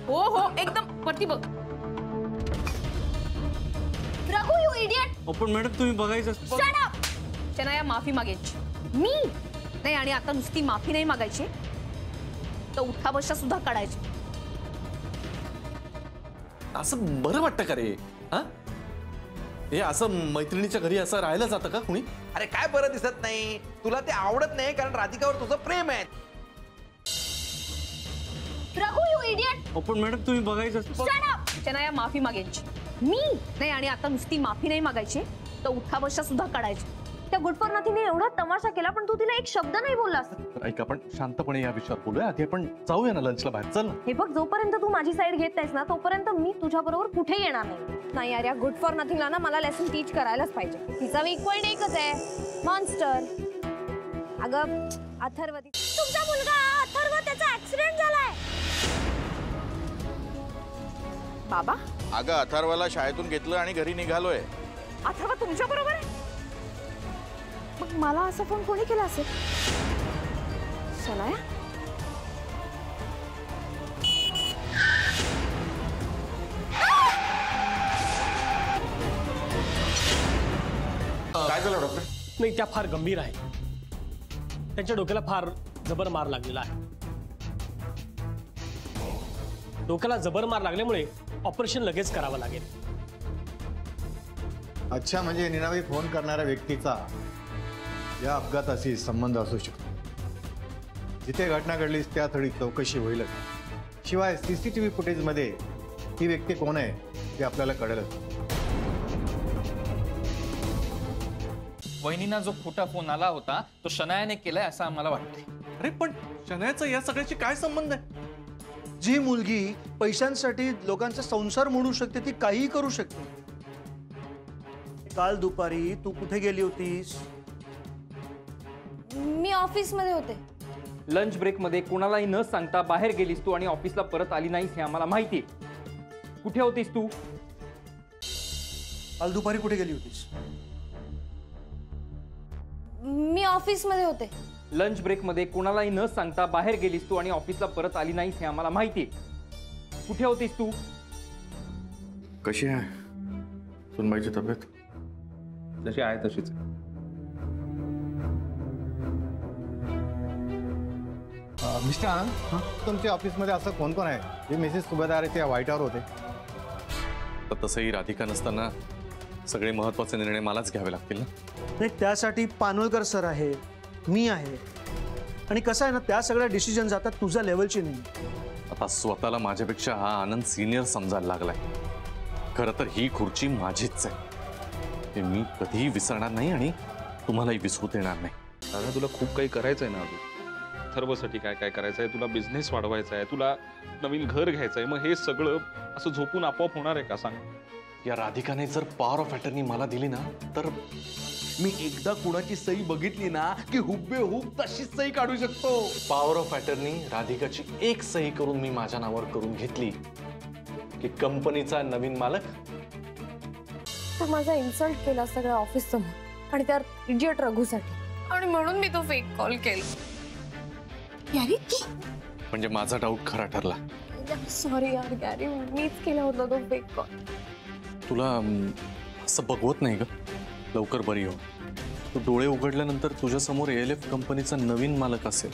हो हो एकदम वरती बघ. Raghu you idiot. पण मॅडम तुम्ही बघायचं. Shut up. शनाया माफी मागायची. मी नाही, आणि आता नुसती माफी नाही मागायची तर उठाबशा सुद्धा काढायची. असं बरं वाटतं का रे? हा, हे असं मैत्रिणीच्या घरी असं राहायला जातं का कुणी? अरे काय बरं दिसत नाही तुला? ते आवडत नाही कारण राधिकावर तुझं प्रेम आहे. Raghu you idiot. पण मॅडम तुम्ही बघायचं. Shut up. शनाया माफी मागायची. मी नाही, आणि आता नुसती माफी नाही मागायची तर उठाबशा सुद्धा काढायची. त्या गुड फॉर नथिंगने एवढा तमाशा केला पण तू तिला एक शब्द नाही बोललास. ऐका, आपण शांतपणे या विषयावर बोलूया. आधी आपण जाऊया ना लंचला बाहेर. चल ना. हे बघ, जोपर्यंत तू माझी साईड घेत नाहीस ना तोपर्यंत मी तुझ्या बरोबर कुठे येणार नाही. नाही यार, या गुड फॉर नथिंगला ना मला लेसन टीच करायलाच पाहिजे. तिचा वीक पॉइंट एकच आहे, मॉन्स्टर. अगं अथर्व, तुमचा मुलगा अथर्व, त्याचा ऍक्सिडेंट झालाय. बाबा, अगं अथर्वला शाळेतून घेतलं आणि घरी निघालोय. अथर्व तुमच्या बरोबर आहे? मग मला असा फोन कोणी केला असेल? शनाया, काय झालं डॉक्टर? नाही, त्या फार गंभीर आहे. त्यांच्या डोक्याला फार जबर मार लागलेला आहे. डोक्याला जबर मार लागल्यामुळे ऑपरेशन लगेच करावं लागेल. अच्छा, म्हणजे नीनाबाई फोन करणाऱ्या व्यक्तीचा या अपघाताशी संबंध असू शकतो. जिथे घटना घडलीस त्या स्थळी चौकशी होईलच. शिवाय सीसीटीव्ही फुटेजमध्ये ही व्यक्ती कोण आहे ते आपल्याला कळेलच. वहिनींना जो खोटा फोन आला होता तो शनायाने केलाय असं आम्हाला वाटतंय. अरे पण शनायाचा या सगळ्याशी काय संबंध आहे? जी मुलगी पैशांसाठी लोकांचा संसार मोडू शकते ती काहीही करू शकते. काल दुपारी तू कुठे गेली होतीस? मी ऑफिस मध्ये होते. लंच ब्रेक मध्ये कोणालाही न सांगता बाहेर गेलीस तू आणि ऑफिसला परत आली नाहीस हे आम्हाला माहिती. कुठे होतीस तू? काल दुपारी कुठे गेली होतीस? मी ऑफिस मध्ये होते. लंच ब्रेक मध्ये कोणालाही न सांगता बाहेर गेलीस तू आणि ऑफिसला परत आली नाहीस हे आम्हाला माहिती. कुठे होतीस तू? कशी आहे सुनबाईची तब्येत? जशी आहे तशीच. मिस्टर आनंद, तुमच्या ऑफिसमध्ये असं कोण कोण आहे जे मिसेस सुभेदार त्या व्हाईटवर होते? तर तसंही राधिका नसताना सगळे महत्वाचे निर्णय मलाच घ्यावे लागतील ना. नाही, त्यासाठी पानोळकर सर आहे, मी आहे. आणि कसं आहे ना, त्या सगळ्या डिसिजन जातात तुझ्या लेवलची नाही. आता स्वतःला माझ्यापेक्षा हा आनंद सिनियर समजायला लागलाय. खरं तर ही खुर्ची माझीच आहे. ते मी कधीही विसरणार नाही आणि तुम्हालाही विसरू देणार नाही. दादा, तुला खूप काही करायचंय ना अजून. अथर्वसाठी काय काय करायचंय, तुला बिझनेस वाढवायचा आहे, तुला नवीन घर घ्यायचंय. मग हे सगळं असं झोपून आपोआप होणार आहे का सांग? या राधिकाने जर पॉवर ऑफ अटर्नी मला दिली ना तर मी एकदा कुणाची सही बघितली ना की हुबेहूब तशीच सही काढू शकतो. पॉवर ऑफ अटर्नी राधिकाची एक सही करून मी माझ्या नावावर करून घेतली की कंपनीचा नवीन मालक. तर माझा इन्सल्ट केला सगळ्या ऑफिस समोर आणि त्या इडियट रघुसाठी, आणि म्हणून मी तो फेक कॉल केला. यारी म्हणजे माझा डाऊट खरा ठरला. सॉरी यार गॅरी, मीच केला होता तो फेक कॉल. तुला असं बघवत नाही ग? लवकर बरी हो. तू डोळे उघडल्यानंतर तुझ्या समोर ALF कंपनीचा नवीन मालक असेल.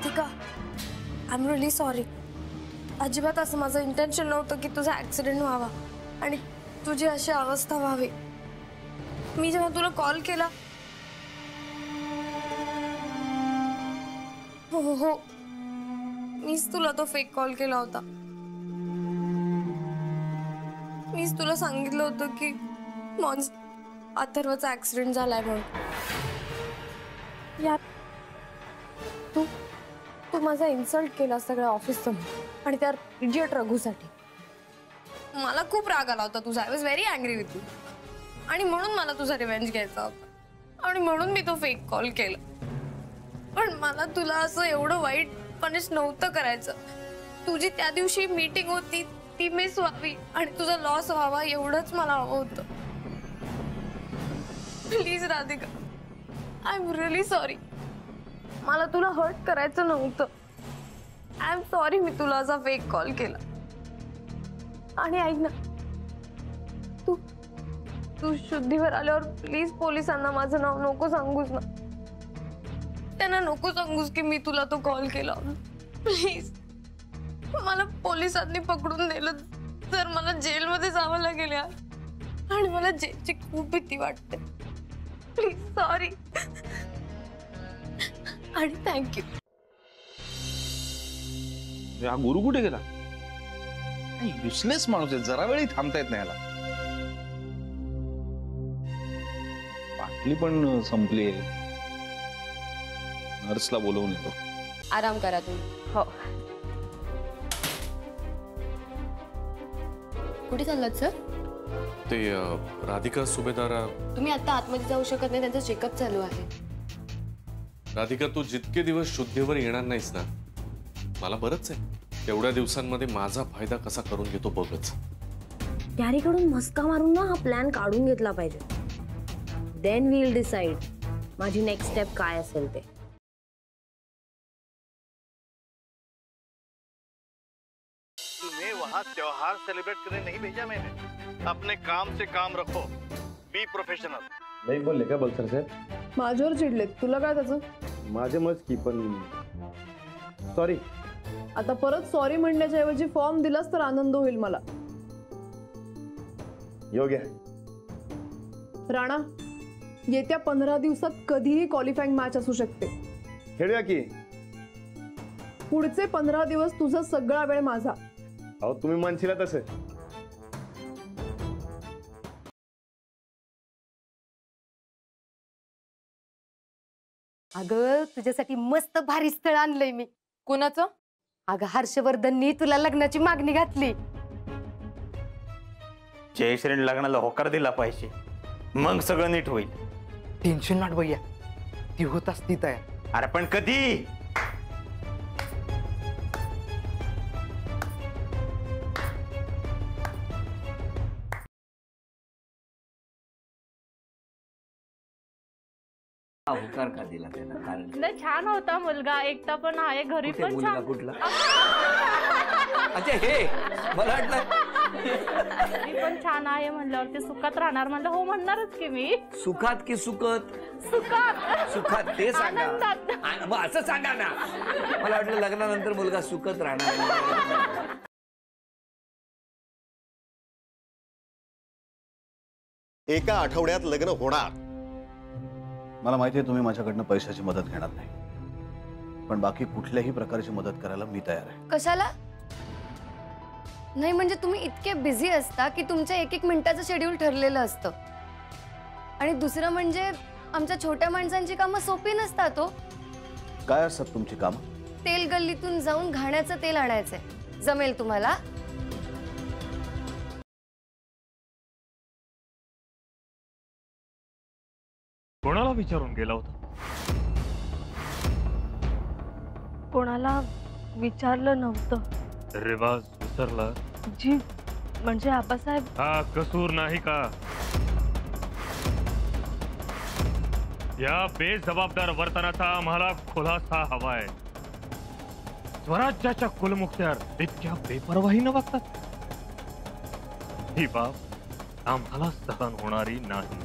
Radhika, I am really sorry. अजिबात असं माझं इंटेन्शन नव्हतं की तुझा ऍक्सिडेंट व्हावा आणि तुझी अशी अवस्था व्हावी. मी जेव्हा तुला कॉल केला, हो मीच तुला तो फेक कॉल केला होता. मीच तुला सांगितलं होतं की अथर्वचा ऍक्सिडेंट झालाय म्हणून. यार तू माझा इन्सल्ट केला सगळ्या ऑफिस समोर आणि त्या इडियट रघुसाठी. मला खूप राग आला होता तुझा. I was very angry with you आणि म्हणून मला तुझा रिव्हेंज घ्यायचा होता आणि म्हणून मी तो फेक कॉल केला. पण मला तुला असं एवढं वाईट पनिश नव्हतं करायचं. तुझी त्या दिवशी मीटिंग होती ती मिस व्हावी आणि तुझा लॉस व्हावा एवढंच मला हवं होतं. Please Radhika, I am really sorry. मला तुला हर्ट करायचं नव्हतं. आय एम सॉरी मी तुला असा फेक कॉल केला. आणि ऐक ना, तू शुद्धीवर आल्यावर प्लीज पोलिसांना माझं नाव नको सांगूस ना. त्यांना नको सांगूस की मी तुला तो कॉल केला. प्लीज. मला पोलिसांनी पकडून नेलं तर मला जेलमध्ये जावं लागेल यार. आणि मला जेलची खूप भीती वाटते. प्लीज सॉरी आणि थँक्यू. हा गुरु कुठे गेला? युसलेस माणूस आहे, जरा वेळी थांबता येत नाही याला. बाटली पण संपली आहे. नर्सला बोलवून येतो. आराम करा तुम्ही. हो. कुठे चाललात सर? ते राधिका सुभेदार. तुम्ही आता आतमध्ये जाऊ शकत नाही, त्यांचं चेकअप चालू आहे. राधिका, तू जितके दिवस शुद्धीवर येणार नाहीस ना, मला बरंच आहे. तेवढ्या दिवसांमध्ये माझा फायदा कसा करून घेतो बघच. त्यारीकडून मस्का मारून ना हा प्लॅन काढून घेतला पाहिजे. देन वी विल डिसाइड माझी नेक्स्ट स्टेप काय असेल ते. तुम्हें वहाँ त्योहार सेलिब्रेट करने नहीं भेजा मैंने. अपने काम से काम रखो. Be professional. नाही बोलले का बलसर साहेब? माझ्यावर चिडलेत. तुला काय त्याचं? माझ्या मत की पण सॉरी. आता परत सॉरी म्हणण्याच्या ऐवजी फॉर्म दिलास तर आनंद होईल मला. योग्य. राणा, येत्या 15 दिवसात कधीही क्वालिफाईंग मॅच असू शकते. खेळूया की. पुढचे 15 दिवस तुझा सगळा वेळ माझा. अहो तुम्ही म्हणशीला तसं. अगं तुझ्यासाठी मस्त भारी स्थळ आणलंय मी. कोणाचं? अगं हर्षवर्धननी तुला लग्नाची मागणी घातली. जयश्री लग्नाला होकार दिला पाहिजे, मग सगळं नीट होईल. टेन्शन नॉट भैया, ती होत असती तयार. अरे पण कधी? होकार का दिला त्याला? कारण नाही, छान होता मुलगा, एकटा पण आहे, घरी पण छान. कुठला? अच्छा हे मला वाटलं घरी पण छान आहे म्हणल्यावर ते सुखात राहणार म्हणलं हो म्हणणारच की मी. सुखात की सुखत? सुखात. सुखात ते सांगा. आनंदात. मग असं सांगा ना. मला वाटलं लग्नानंतर मुलगा सुखत राहणार. एका आठवड्यात लग्न होणार. मला माहिती आहे तुम्ही माझ्याकडनं पैशाची मदत घेणार नाही, पण बाकी कुठल्याही प्रकारची मदत करायला मी तयार आहे. कशाला? नाही म्हणजे तुम्ही इतके बिझी असता की तुमच्या एक एक मिनिटाचं शेड्यूल ठरलेलं असतं. आणि दुसरं म्हणजे आमच्या छोट्या माणसांची कामं सोपी नसतात. हो, काय असतात तुमची कामं? तेल गल्लीतून जाऊन घाण्याचं तेल आणायचंय. जमेल तुम्हाला? कोणाला विचारून गेला होता? कोणाला विचारलं नव्हतं. रिवाज विसरला? जी म्हणजे आबासाहेब. हा कसूर नाही का? या बेजबाबदार वर्तनाचा आम्हाला खुलासा हवाय. स्वराज्याच्या कुलमुखत्यार इतक्या बेपरवाहीनं वागतात. ही बाब आम्हाला सहन होणारी नाही.